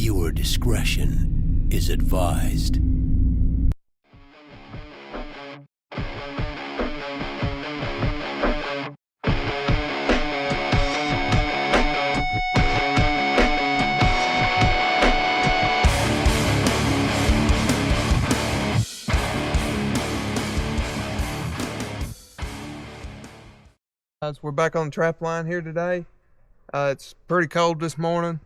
Viewer discretion is advised. We're back on the trap line here today. It's pretty cold this morning.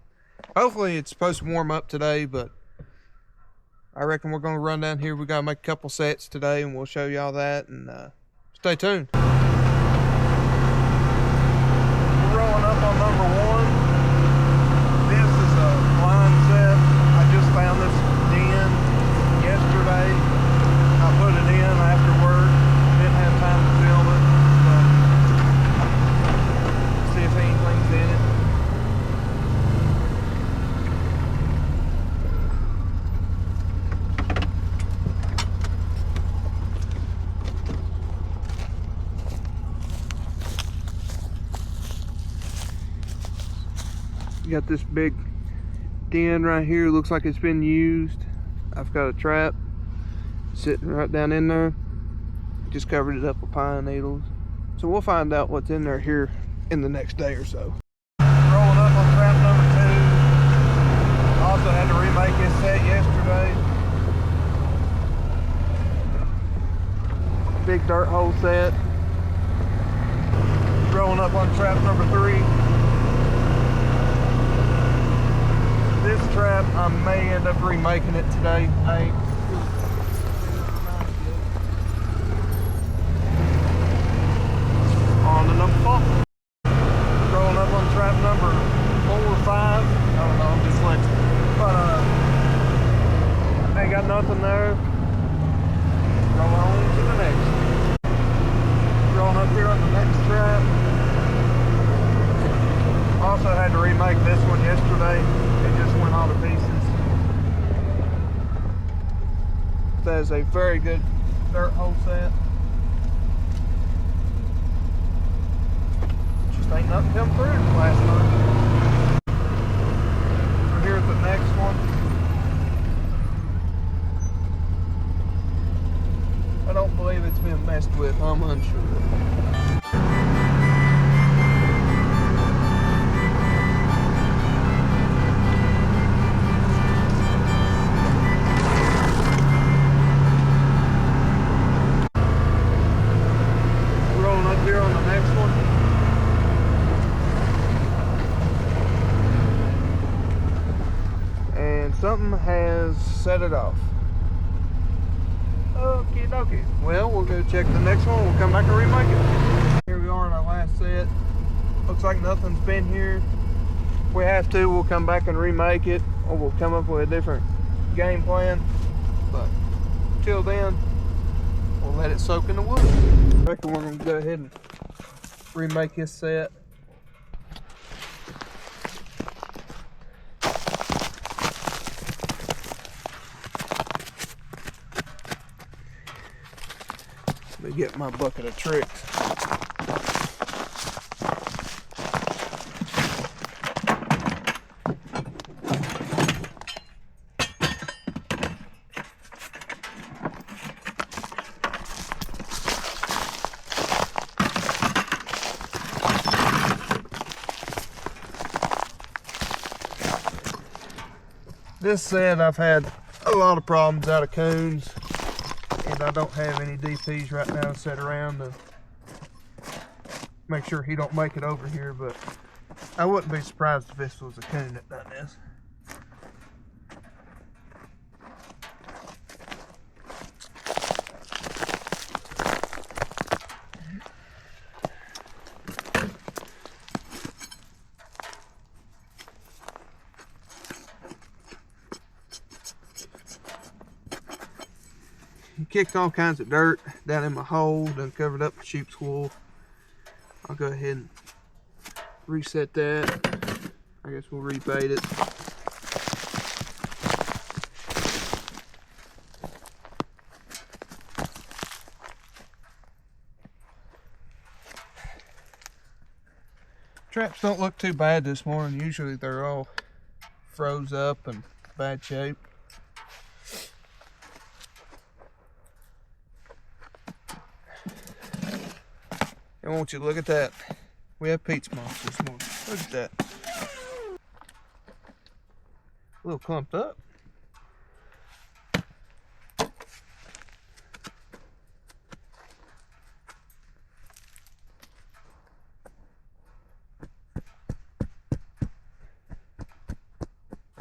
Hopefully it's supposed to warm up today, but I reckon we're going to run down here. We got to make a couple sets today, and we'll show you all that, and stay tuned. We're rolling up on number one. This is a line set. I just found this den yesterday. I put it in after work. Didn't have time to film it. See if anything's in it. You got this big den right here. Looks like it's been used. I've got a trap sitting right down in there. Just covered it up with pine needles. So we'll find out what's in there here in the next day or so. Rolling up on trap number two. Also had to remake this set yesterday. Big dirt hole set. Rolling up on trap number three. This trap, I may end up remaking it today. On to number four. Rolling up on trap number 4 or 5. I don't know, I'm dyslexic. But ain't got nothing there. Roll on to the next. Rolling up here on the next trap. Also had to remake this one yesterday. It just went all to pieces. That is a very good dirt hole set. Ain't nothing come through last night. We're here at the next one. I don't believe it's been messed with. I'm unsure. Rolling up here on the next one. Something has set it off. Okie dokie. Well, we'll go check the next one. We'll come back and remake it. Here we are in our last set. Looks like nothing's been here. If we have to, we'll come back and remake it, or we'll come up with a different game plan. But till then, we'll let it soak in the wood. I reckon we're going to go ahead and remake this set. Let me get my bucket of tricks. This set, I've had a lot of problems out of coons. And I don't have any DPs right now set around to make sure he don't make it over here, but I wouldn't be surprised if this was a coon that done this. Kicked all kinds of dirt down in my hole, done covered up with sheep's wool. I'll go ahead and reset that. I guess we'll rebait it. Traps don't look too bad this morning. Usually they're all froze up and bad shape. And won't you look at that? We have Pete's moss this morning. Look at that. A little clumped up.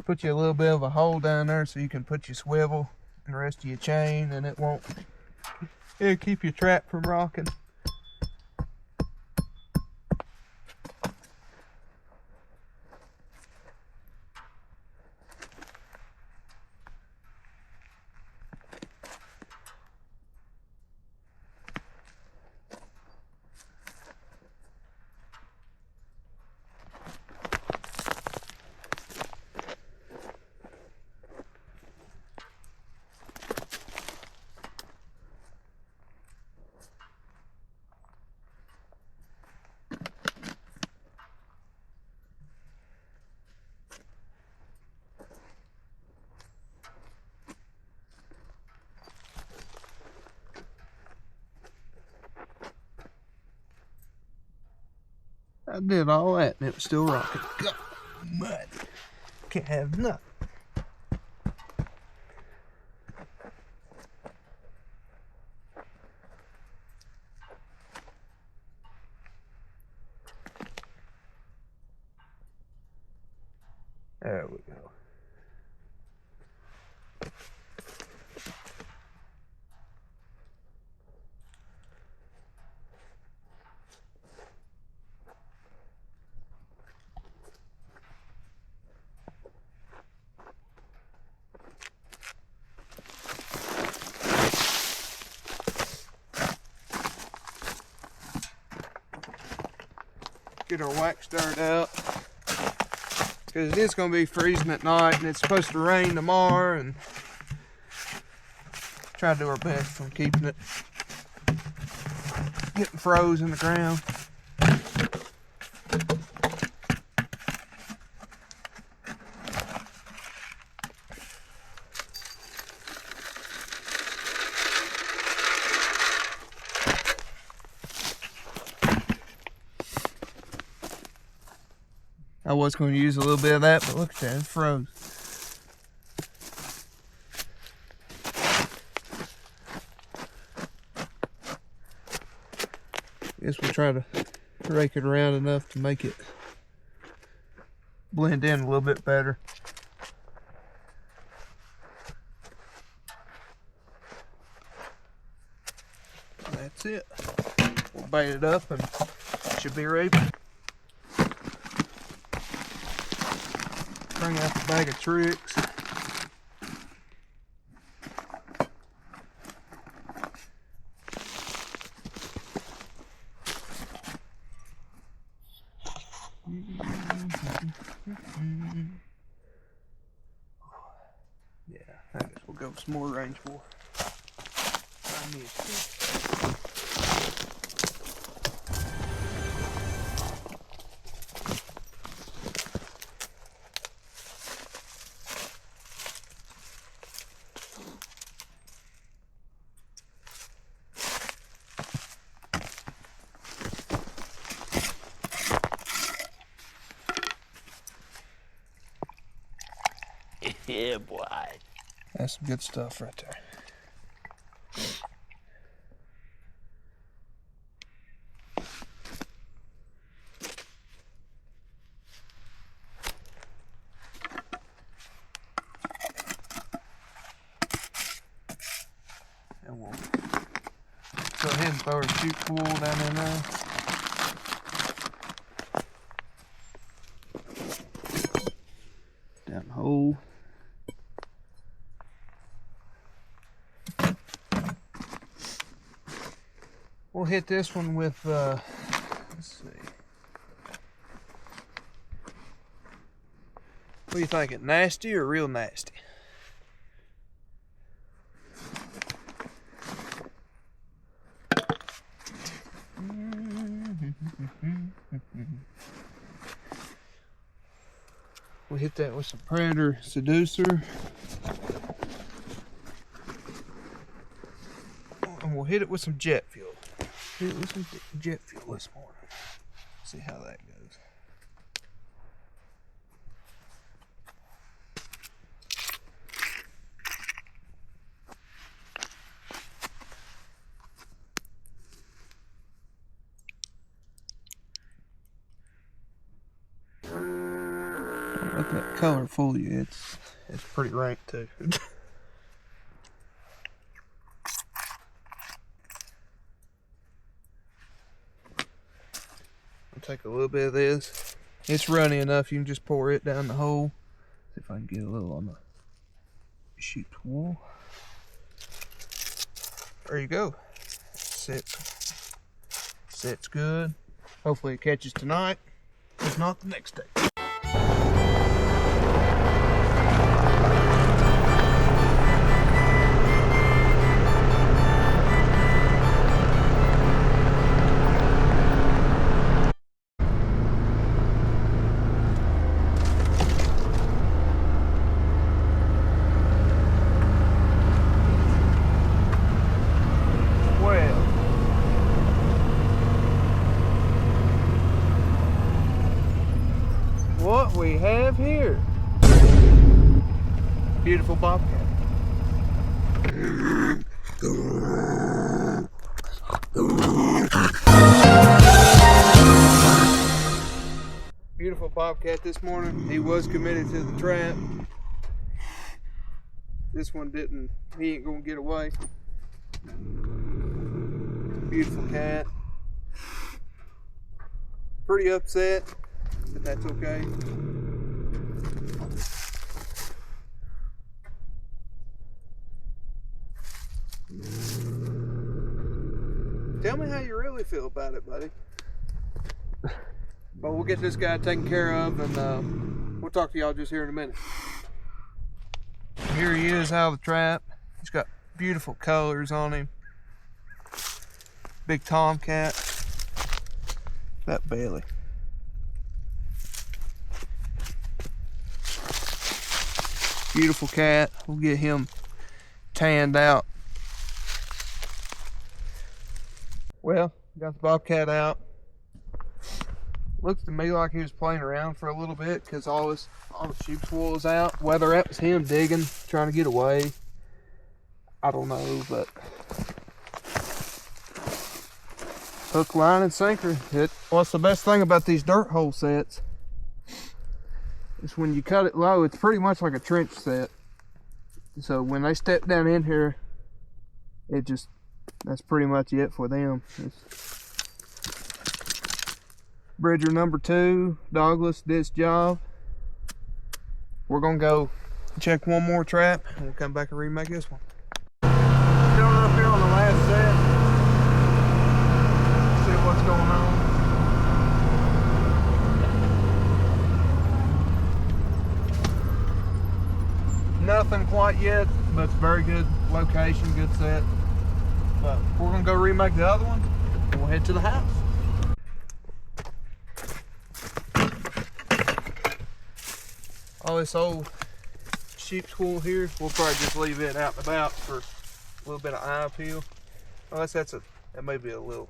Put you a little bit of a hole down there so you can put your swivel and the rest of your chain, and it'll keep your trap from rocking. I did all that and it was still rocking. God, mud. Can't have nothing. There we go. Get our wax dirt out, because it is going to be freezing at night and it's supposed to rain tomorrow, and try to do our best on keeping it getting froze in the ground. I was going to use a little bit of that, but look at that, it froze. Guess we'll try to rake it around enough to make it blend in a little bit better. That's it. We'll bait it up and it should be ready. Bring out the bag of tricks. Yeah, I guess we'll go with some more range for. Find me a stick. Yeah, boy. That's some good stuff right there. And we'll go ahead and throw our chute pool down in there. Down the hole. We'll hit this one with, let's see. What are you thinking, nasty or real nasty? We'll hit that with some Predator Seducer. And we'll hit it with some jet fuel. Hit it with some jet fuel this morning. See how that goes. Let that color fool you. It's pretty rank too. I'll take a little bit of this. It's runny enough. You can just pour it down the hole. See if I can get a little on the sheet wool. There you go. Sets good. Hopefully it catches tonight. If not, the next day. What we have here, beautiful bobcat. Beautiful bobcat this morning. He was committed to the trap. This one didn't. He ain't gonna get away. Beautiful cat. Pretty upset, but that's okay. Tell me how you really feel about it, buddy. But we'll get this guy taken care of, and we'll talk to y'all just here in a minute. Here he is out of the trap. He's got beautiful colors on him. Big tomcat. That belly. Beautiful cat. We'll get him tanned out. Well, got the bobcat out. Looks to me like he was playing around for a little bit because all the sheep's wool is out. Whether that was him digging, trying to get away, I don't know, but hook, line, and sinker. What's the best thing about these dirt hole sets is when you cut it low, it's pretty much like a trench set. So when they step down in here, that's pretty much it for them. Bridger number 2, Douglas, this job. We're gonna go check one more trap and we'll come back and remake this one. Still up here on the last set. See what's going on. Nothing quite yet, but it's very good location, good set. But we're gonna go remake the other one and we'll head to the house. All this old sheep's wool here, we'll probably just leave it out and about for a little bit of eye appeal. Unless that may be a little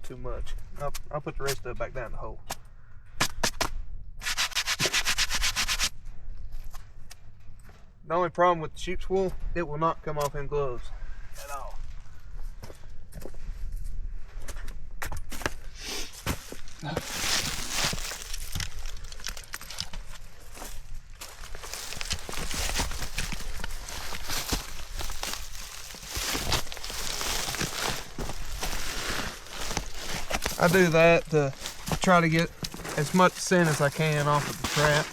too much. I'll put the rest of it back down the hole. The only problem with the sheep's wool, it will not come off in gloves at all. I do that to try to get as much scent as I can off of the trap.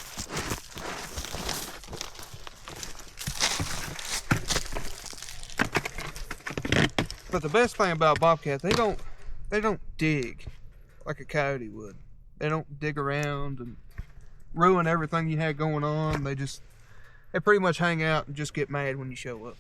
But the best thing about bobcat, they don't dig like a coyote would. They don't dig around and ruin everything you had going on. They pretty much hang out and just get mad when you show up.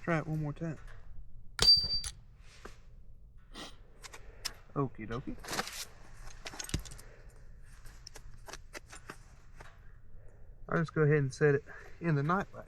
Try it one more time. Okie dokie. I'll just go ahead and set it in the night latch.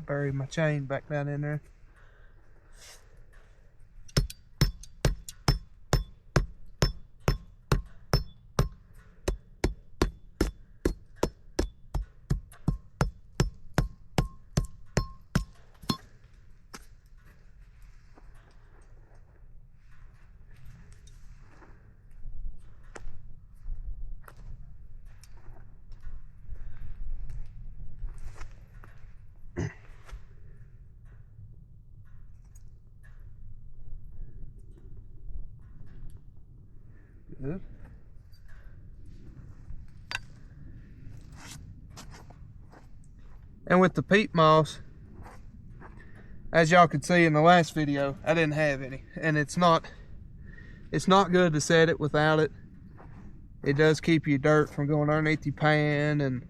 Bury my chain back down in there. Good. And with the peat moss, as y'all could see in the last video, I didn't have any, and it's not good to set it without it. It does keep your dirt from going underneath your pan, and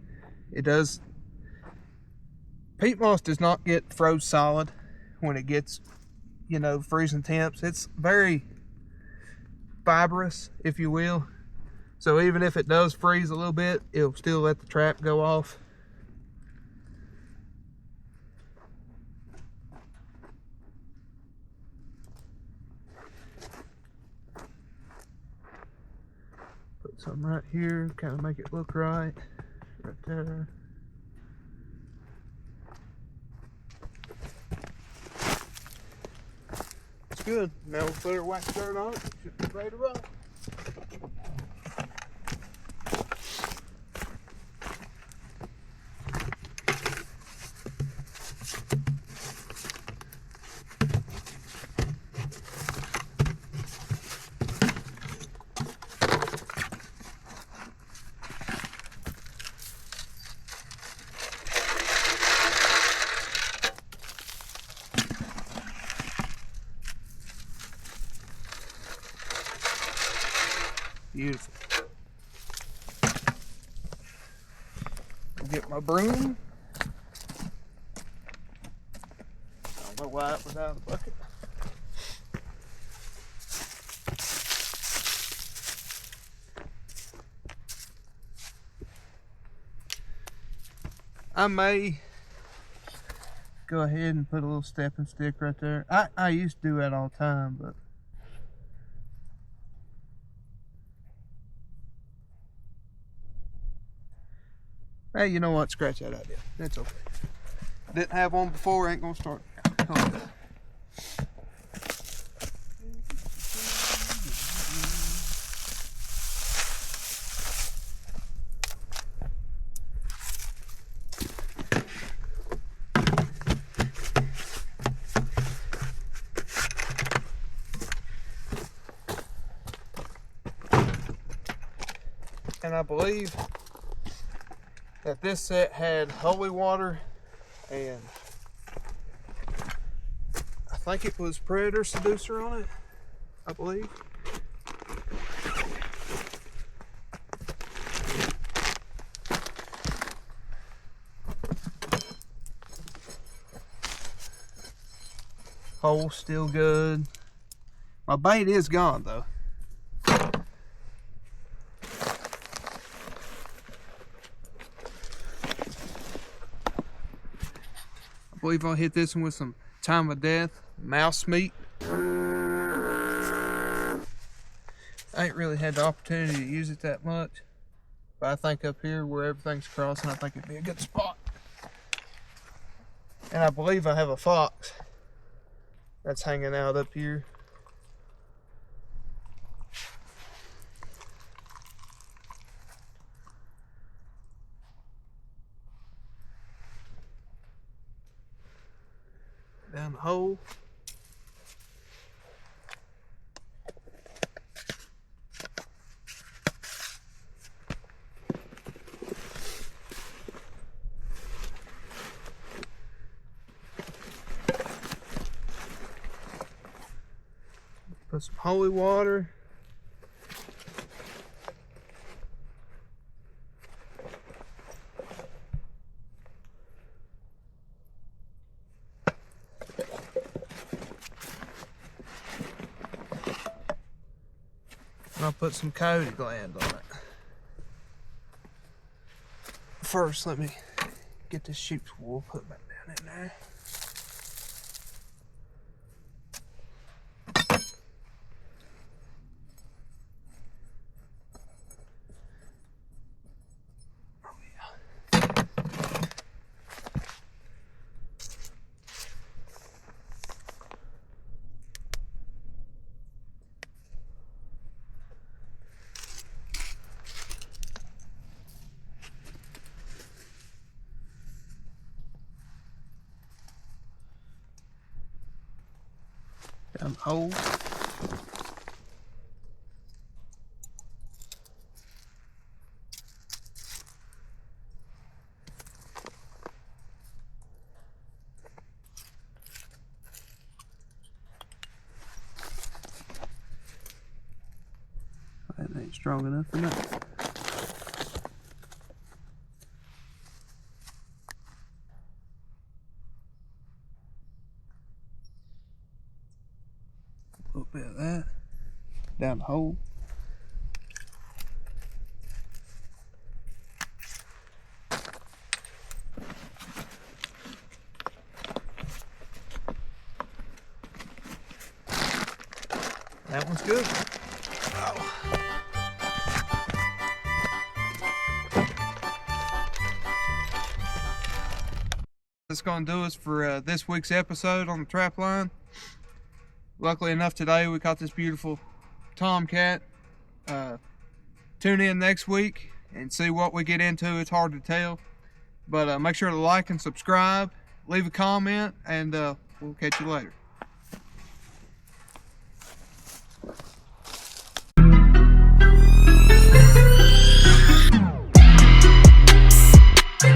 it does. Peat moss does not get froze solid when it gets, you know, freezing temps. It's very fibrous, if you will. So even if it does freeze a little bit, it'll still let the trap go off. Put some right here, kind of make it look right. Right there. It's good. Now we'll put our wax dirt on it. Should be ready to roll. Beautiful. I'll get my broom. I don't know why it was out of the bucket. I may go ahead and put a little stepping stick right there. I used to do that all the time, but hey, you know what? Scratch that idea. It's okay. Didn't have one before, ain't gonna start. And I believe that this set had holy water and I think it was Predator Seducer on it, I believe. Hole still good. My bait is gone though. I believe I'll hit this one with some Time of Death mouse meat. I ain't really had the opportunity to use it that much, but I think up here where everything's crossing, I think it'd be a good spot. And I believe I have a fox that's hanging out up here. down the hole. Put some holy water. And I'll put some coating gland on it. First, let me get this sheep's wool put back down in there. Down the hole. That ain't strong enough for that. A little bit of that down the hole. That one's good. Oh. That's going to do us for this week's episode on the trap line. Luckily enough today we caught this beautiful tomcat. Tune in next week and see what we get into. It's hard to tell, but make sure to like and subscribe, leave a comment, and we'll catch you later.